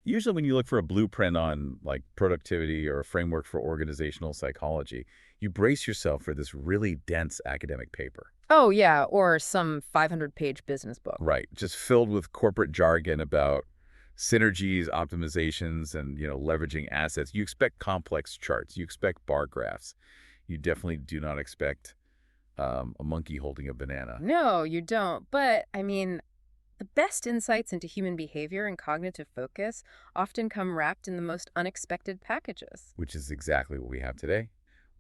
Usually when you look for a blueprint on like productivity or a framework for organizational psychology, you brace yourself for this really dense academic paper. Oh, yeah, or some 500-page business book. Right. Just filled with corporate jargon about synergies, optimizations, and, leveraging assets. You expect complex charts. You expect bar graphs. You definitely do not expect a monkey holding a banana. No, you don't. But, the best insights into human behavior and cognitive focus often come wrapped in the most unexpected packages. Which is exactly what we have today.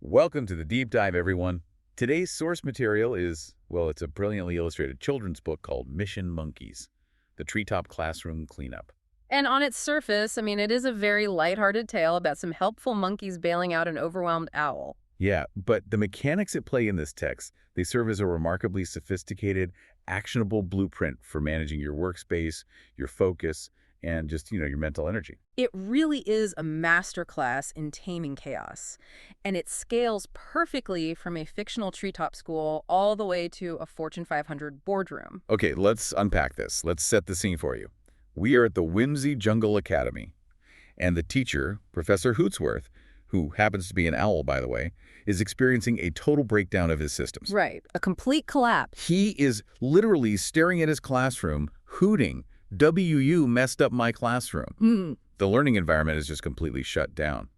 Welcome to the deep dive, everyone. Today's source material is, well, it's a brilliantly illustrated children's book called Mission Monkeys, the Treetop Classroom Cleanup. And on its surface, it is a very lighthearted tale about some helpful monkeys bailing out an overwhelmed owl. Yeah, but the mechanics at play in this text, they serve as a remarkably sophisticated, actionable blueprint for managing your workspace, your focus, and just, your mental energy. It really is a masterclass in taming chaos, and it scales perfectly from a fictional treetop school all the way to a Fortune 500 boardroom. Okay, let's unpack this. Let's set the scene for you. We are at the Whimsy Jungle Academy, and the teacher, Professor Hootsworth, who happens to be an owl, by the way, is experiencing a total breakdown of his systems. Right, a complete collapse. He is literally staring at his classroom, hooting, "WU messed up my classroom." The learning environment is just completely shut down.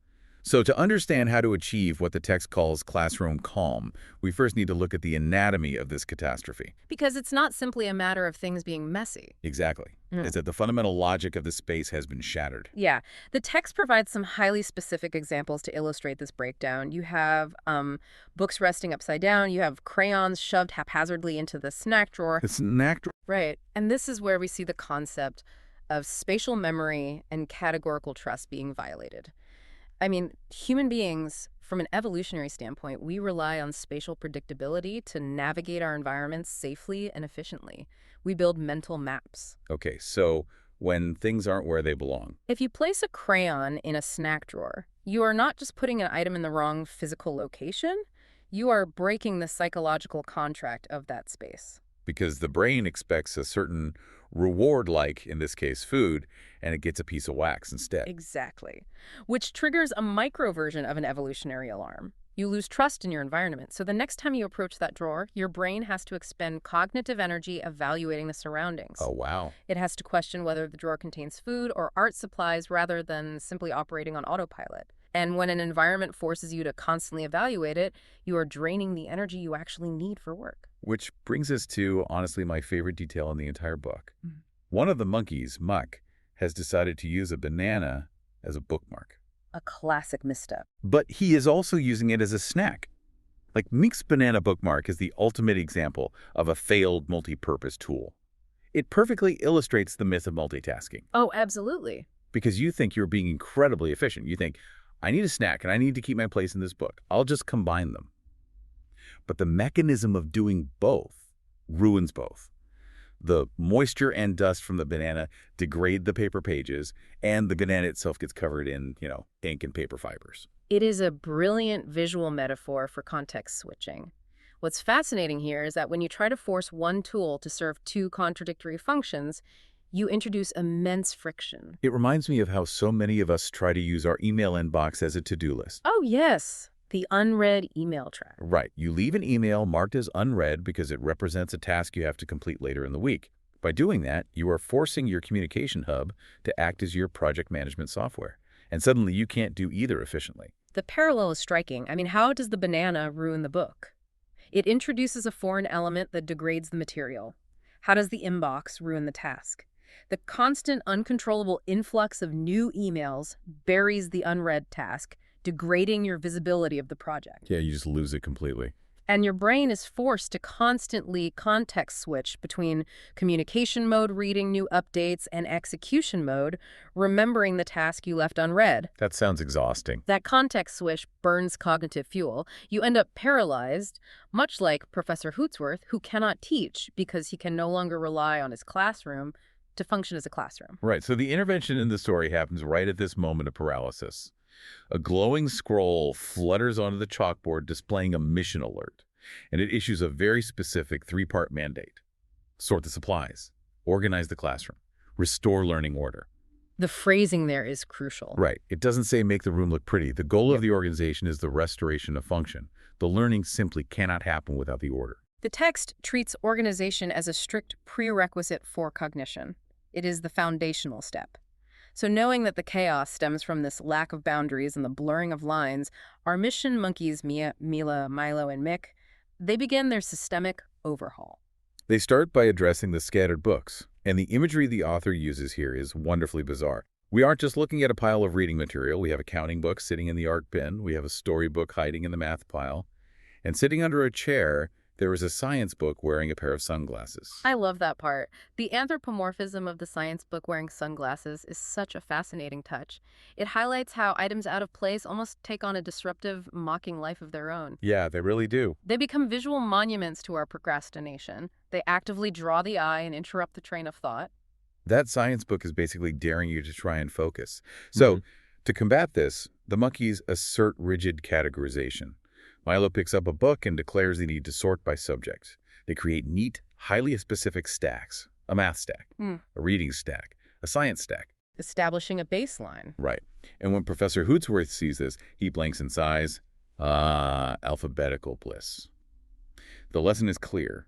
So to understand how to achieve what the text calls classroom calm, we first need to look at the anatomy of this catastrophe. Because it's not simply a matter of things being messy. Exactly. It's that the fundamental logic of the space has been shattered. Yeah, the text provides some highly specific examples to illustrate this breakdown. You have books resting upside down. You have crayons shoved haphazardly into the snack drawer. It's an act. Right, and this is where we see the concept of spatial memory and categorical trust being violated. Human beings, from an evolutionary standpoint, we rely on spatial predictability to navigate our environments safely and efficiently. We build mental maps. Okay, so when things aren't where they belong. If you place a crayon in a snack drawer, you are not just putting an item in the wrong physical location, you are breaking the psychological contract of that space. Because the brain expects a certain reward, like, in this case, food, and it gets a piece of wax instead. Exactly. Which triggers a micro version of an evolutionary alarm. You lose trust in your environment, so the next time you approach that drawer, your brain has to expend cognitive energy evaluating the surroundings. Oh, wow. It has to question whether the drawer contains food or art supplies rather than simply operating on autopilot. And when an environment forces you to constantly evaluate it, you are draining the energy you actually need for work. Which brings us to, honestly, my favorite detail in the entire book. One of the monkeys, Muck, has decided to use a banana as a bookmark. A classic misstep. But he is also using it as a snack. Like, Meek's banana bookmark is the ultimate example of a failed multi-purpose tool. It perfectly illustrates the myth of multitasking. Oh, absolutely. Because you think you're being incredibly efficient. You think, I need a snack and I need to keep my place in this book. I'll just combine them. But the mechanism of doing both ruins both. The moisture and dust from the banana degrade the paper pages, and the banana itself gets covered in, ink and paper fibers. It is a brilliant visual metaphor for context switching. What's fascinating here is that when you try to force one tool to serve two contradictory functions, you introduce immense friction. It reminds me of how so many of us try to use our email inbox as a to-do list. Oh, yes. The unread email track. Right. You leave an email marked as unread because it represents a task you have to complete later in the week. By doing that, you are forcing your communication hub to act as your project management software. And suddenly you can't do either efficiently. The parallel is striking. How does the banana ruin the book? It introduces a foreign element that degrades the material. How does the inbox ruin the task? The constant, uncontrollable influx of new emails buries the unread task, degrading your visibility of the project. Yeah, you just lose it completely. And your brain is forced to constantly context switch between communication mode, reading new updates, and execution mode, remembering the task you left unread. That sounds exhausting. That context switch burns cognitive fuel. You end up paralyzed, much like Professor Hootsworth, who cannot teach because he can no longer rely on his classroom to function as a classroom. Right, so the intervention in the story happens right at this moment of paralysis. A glowing scroll flutters onto the chalkboard displaying a mission alert, and it issues a very specific three-part mandate. Sort the supplies, organize the classroom, restore learning order. The phrasing there is crucial. Right. It doesn't say make the room look pretty. The goal of Yep. the organization is the restoration of function. The learning simply cannot happen without the order. The text treats organization as a strict prerequisite for cognition. It is the foundational step. So knowing that the chaos stems from this lack of boundaries and the blurring of lines, our mission monkeys, Mia, Mila, Milo, and Mick, they begin their systemic overhaul. They start by addressing the scattered books, and the imagery the author uses here is wonderfully bizarre. We aren't just looking at a pile of reading material. We have a counting book sitting in the art bin. We have a storybook hiding in the math pile. And sitting under a chair, there is a science book wearing a pair of sunglasses. I love that part. The anthropomorphism of the science book wearing sunglasses is such a fascinating touch. It highlights how items out of place almost take on a disruptive, mocking life of their own. Yeah, they really do. They become visual monuments to our procrastination. They actively draw the eye and interrupt the train of thought. That science book is basically daring you to try and focus. So, to combat this, the monkeys assert rigid categorization. Milo picks up a book and declares they need to sort by subject. They create neat, highly specific stacks. A math stack, a reading stack, a science stack. Establishing a baseline. Right. And when Professor Hootsworth sees this, he blinks in sighs. Alphabetical bliss. The lesson is clear.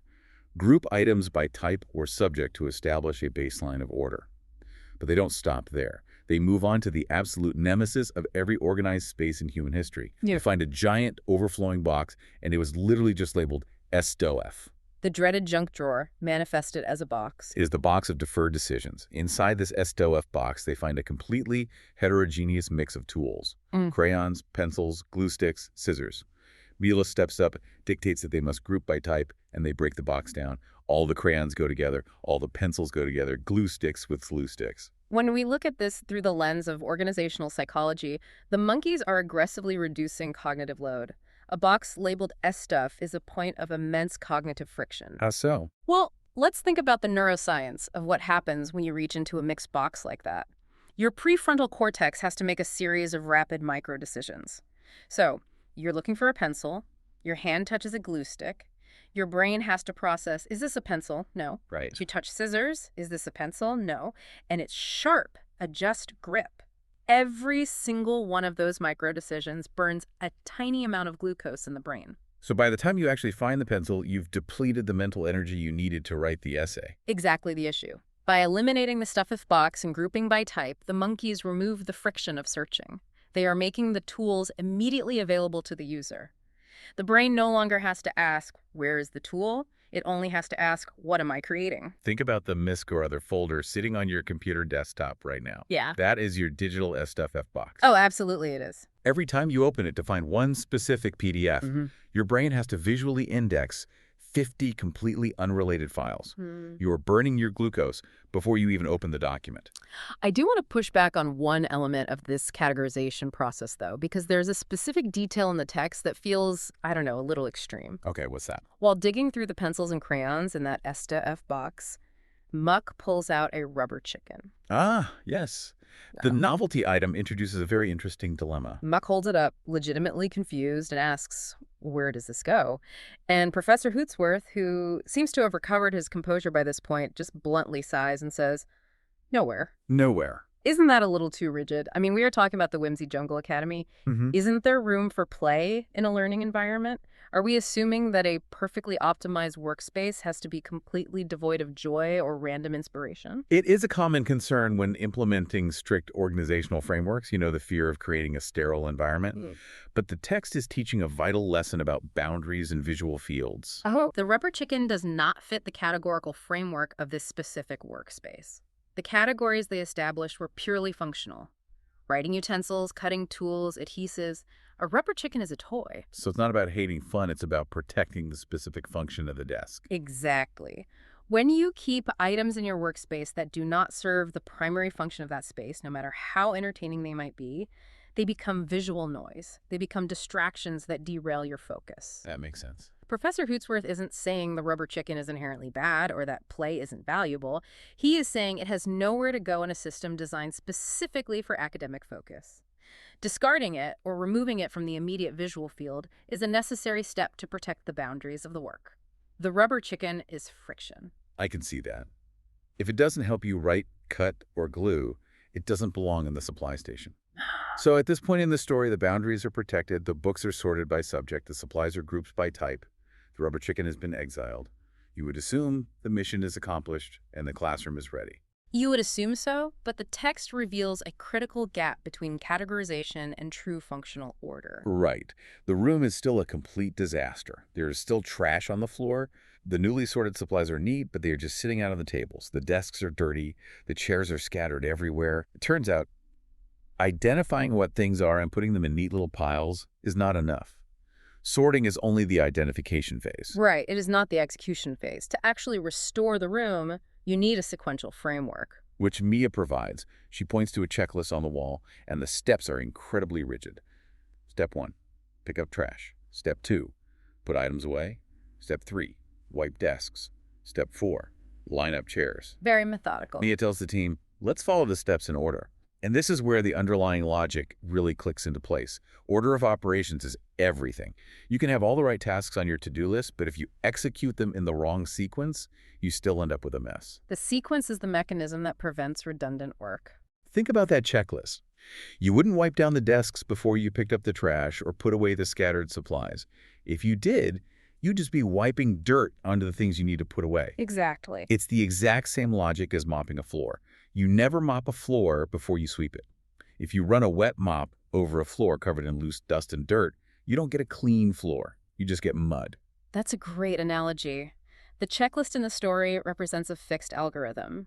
Group items by type or subject to establish a baseline of order. But they don't stop there. They move on to the absolute nemesis of every organized space in human history. Yeah. You find a giant overflowing box, and it was literally just labeled SDOF. The dreaded junk drawer, manifested as a box. It is the box of deferred decisions. Inside this SDOF box, they find a completely heterogeneous mix of tools. Crayons, pencils, glue sticks, scissors. Mila steps up, dictates that they must group by type, and they break the box down. All the crayons go together, all the pencils go together, glue sticks with glue sticks. When we look at this through the lens of organizational psychology, the monkeys are aggressively reducing cognitive load. A box labeled S-stuff is a point of immense cognitive friction. How so? Well, let's think about the neuroscience of what happens when you reach into a mixed box like that. Your prefrontal cortex has to make a series of rapid micro-decisions. So, you're looking for a pencil, your hand touches a glue stick, your brain has to process, is this a pencil? No. Right. You touch scissors, is this a pencil? No. And it's sharp, adjust grip. Every single one of those micro-decisions burns a tiny amount of glucose in the brain. So by the time you actually find the pencil, you've depleted the mental energy you needed to write the essay. Exactly the issue. By eliminating the stuffed box and grouping by type, the monkeys remove the friction of searching. They are making the tools immediately available to the user. The brain no longer has to ask, where is the tool? It only has to ask, what am I creating? Think about the MISC or other folder sitting on your computer desktop right now. Yeah. That is your digital SDOF box. Oh, absolutely it is. Every time you open it to find one specific PDF, your brain has to visually index 50 completely unrelated files. You are burning your glucose before you even open the document. I do want to push back on one element of this categorization process, though, because there's a specific detail in the text that feels, I don't know, a little extreme. Okay, what's that? While digging through the pencils and crayons in that SDF box, Muck pulls out a rubber chicken. Ah, yes. The novelty item introduces a very interesting dilemma. Muck holds it up, legitimately confused, and asks, where does this go? And Professor Hootsworth, who seems to have recovered his composure by this point, just bluntly sighs and says, nowhere. Nowhere. Isn't that a little too rigid? I mean, we are talking about the Whimsy Jungle Academy. Isn't there room for play in a learning environment? Are we assuming that a perfectly optimized workspace has to be completely devoid of joy or random inspiration? It is a common concern when implementing strict organizational frameworks, the fear of creating a sterile environment. But the text is teaching a vital lesson about boundaries and visual fields. Oh. The rubber chicken does not fit the categorical framework of this specific workspace. The categories they established were purely functional. Writing utensils, cutting tools, adhesives. A rubber chicken is a toy. So it's not about hating fun, it's about protecting the specific function of the desk. Exactly. When you keep items in your workspace that do not serve the primary function of that space, no matter how entertaining they might be, they become visual noise. They become distractions that derail your focus. That makes sense. Professor Hootsworth isn't saying the rubber chicken is inherently bad or that play isn't valuable. He is saying it has nowhere to go in a system designed specifically for academic focus. Discarding it or removing it from the immediate visual field is a necessary step to protect the boundaries of the work. The rubber chicken is friction. I can see that. If it doesn't help you write, cut, or glue, It doesn't belong in the supply station. So at this point in the story, the boundaries are protected, the books are sorted by subject, the supplies are grouped by type, the rubber chicken has been exiled. You would assume the mission is accomplished and the classroom is ready. You would assume so, but the text reveals a critical gap between categorization and true functional order. Right. The room is still a complete disaster. There is still trash on the floor. The newly sorted supplies are neat, but they are just sitting out on the tables. The desks are dirty. The chairs are scattered everywhere. It turns out, identifying what things are and putting them in neat little piles is not enough. Sorting is only the identification phase. Right, it is not the execution phase. To actually restore the room, you need a sequential framework. Which Mia provides. She points to a checklist on the wall, and the steps are incredibly rigid. Step 1, pick up trash. Step 2, put items away. Step 3, wipe desks. Step 4, line up chairs. Very methodical. Mia tells the team, let's follow the steps in order. And this is where the underlying logic really clicks into place. Order of operations is everything. You can have all the right tasks on your to-do list, but if you execute them in the wrong sequence, you still end up with a mess. The sequence is the mechanism that prevents redundant work. Think about that checklist. You wouldn't wipe down the desks before you picked up the trash or put away the scattered supplies. If you did, you'd just be wiping dirt onto the things you need to put away. Exactly. It's the exact same logic as mopping a floor. You never mop a floor before you sweep it. If you run a wet mop over a floor covered in loose dust and dirt, you don't get a clean floor. You just get mud. That's a great analogy. The checklist in the story represents a fixed algorithm.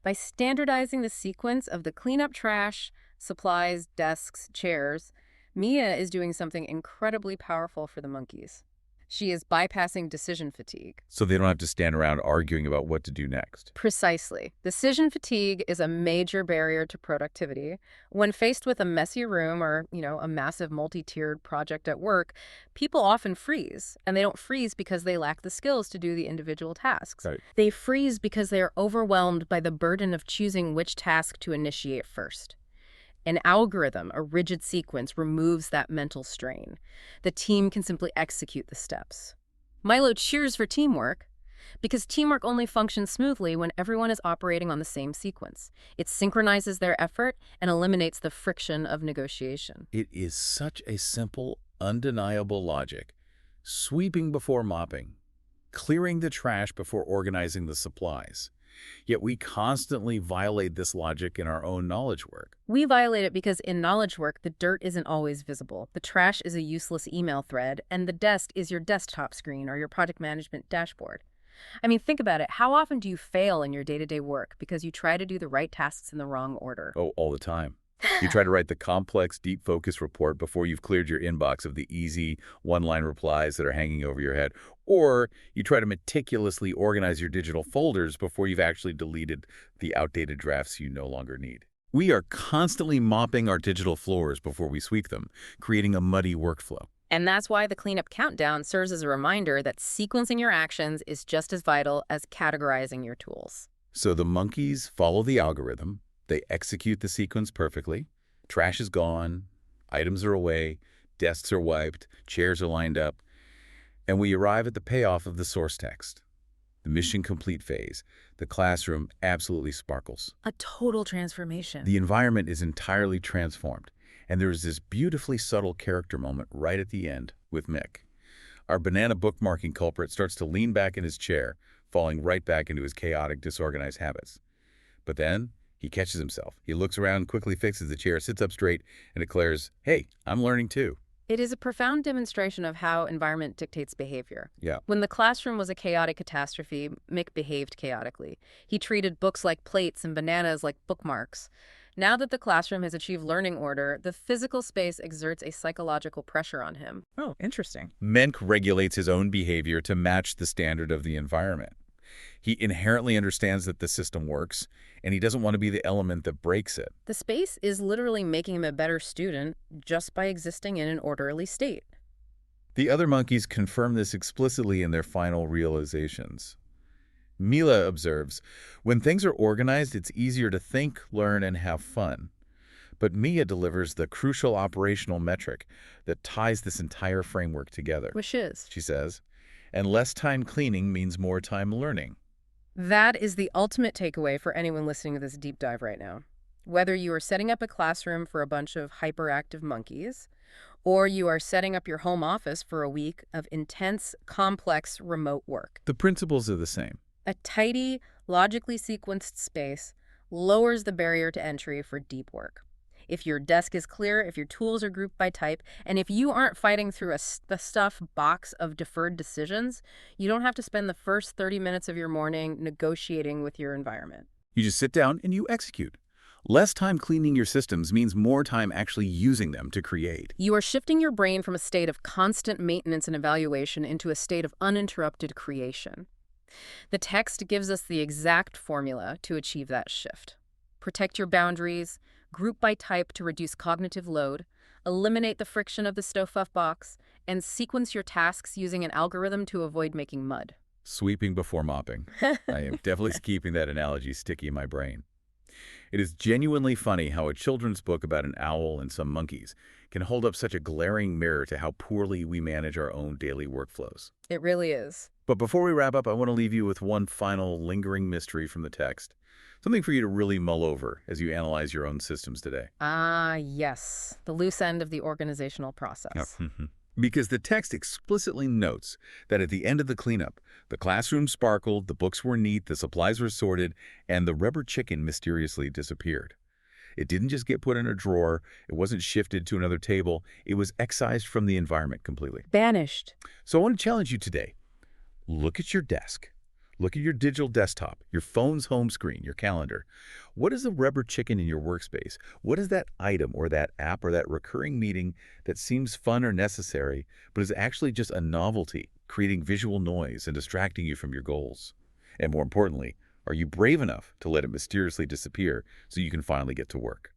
By standardizing the sequence of the cleanup trash, supplies, desks, chairs, Mia is doing something incredibly powerful for the monkeys. She is bypassing decision fatigue. So they don't have to stand around arguing about what to do next. Precisely. Decision fatigue is a major barrier to productivity. When faced with a messy room or, a massive multi-tiered project at work, people often freeze. And they don't freeze because they lack the skills to do the individual tasks. Right. They freeze because they are overwhelmed by the burden of choosing which task to initiate first. An algorithm, a rigid sequence, removes that mental strain. The team can simply execute the steps. Milo cheers for teamwork because teamwork only functions smoothly when everyone is operating on the same sequence. It synchronizes their effort and eliminates the friction of negotiation. It is such a simple, undeniable logic. Sweeping before mopping, clearing the trash before organizing the supplies. Yet we constantly violate this logic in our own knowledge work. We violate it because in knowledge work, the dirt isn't always visible. The trash is a useless email thread, and the desk is your desktop screen or your project management dashboard. I mean, think about it. How often do you fail in your day-to-day work because you try to do the right tasks in the wrong order? Oh, all the time. You try to write the complex, deep focus report before you've cleared your inbox of the easy one-line replies that are hanging over your head. Or you try to meticulously organize your digital folders before you've actually deleted the outdated drafts you no longer need. We are constantly mopping our digital floors before we sweep them, creating a muddy workflow. And that's why the cleanup countdown serves as a reminder that sequencing your actions is just as vital as categorizing your tools. So the monkeys follow the algorithm. They execute the sequence perfectly. Trash is gone, items are away, desks are wiped, chairs are lined up, and we arrive at the payoff of the source text. The mission complete phase. The classroom absolutely sparkles. A total transformation. The environment is entirely transformed, and there is this beautifully subtle character moment right at the end with Mick. Our banana bookmarking culprit starts to lean back in his chair, falling right back into his chaotic, disorganized habits. But then he catches himself. He looks around, quickly fixes the chair, sits up straight, and declares, "Hey, I'm learning too." It is a profound demonstration of how environment dictates behavior. Yeah. When the classroom was a chaotic catastrophe, Mick behaved chaotically. He treated books like plates and bananas like bookmarks. Now that the classroom has achieved learning order, the physical space exerts a psychological pressure on him. Oh, interesting. Menck regulates his own behavior to match the standard of the environment. He inherently understands that the system works, and he doesn't want to be the element that breaks it. The space is literally making him a better student just by existing in an orderly state. The other monkeys confirm this explicitly in their final realizations. Mila observes, when things are organized, it's easier to think, learn, and have fun. But Mia delivers the crucial operational metric that ties this entire framework together. Which is? She says, and less time cleaning means more time learning. That is the ultimate takeaway for anyone listening to this deep dive right now. Whether you are setting up a classroom for a bunch of hyperactive monkeys, or you are setting up your home office for a week of intense, complex remote work. The principles are the same. A tidy, logically sequenced space lowers the barrier to entry for deep work. If your desk is clear, if your tools are grouped by type, and if you aren't fighting through the stuff box of deferred decisions, you don't have to spend the first 30 minutes of your morning negotiating with your environment. You just sit down and you execute. Less time cleaning your systems means more time actually using them to create. You are shifting your brain from a state of constant maintenance and evaluation into a state of uninterrupted creation. The text gives us the exact formula to achieve that shift. Protect your boundaries, group by type to reduce cognitive load, eliminate the friction of the stuff box, and sequence your tasks using an algorithm to avoid making mud. Sweeping before mopping. I am definitely keeping that analogy sticky in my brain. It is genuinely funny how a children's book about an owl and some monkeys can hold up such a glaring mirror to how poorly we manage our own daily workflows. It really is. But before we wrap up, I want to leave you with one final lingering mystery from the text. Something for you to really mull over as you analyze your own systems today. Ah, yes. The loose end of the organizational process. Yep. Because the text explicitly notes that at the end of the cleanup, the classroom sparkled, the books were neat, the supplies were sorted, and the rubber chicken mysteriously disappeared. It didn't just get put in a drawer, it wasn't shifted to another table, it was excised from the environment completely. Banished. So I want to challenge you today. Look at your desk. Look at your digital desktop, your phone's home screen, your calendar. What is the rubber chicken in your workspace? What is that item or that app or that recurring meeting that seems fun or necessary, but is actually just a novelty, creating visual noise and distracting you from your goals? And more importantly, are you brave enough to let it mysteriously disappear so you can finally get to work?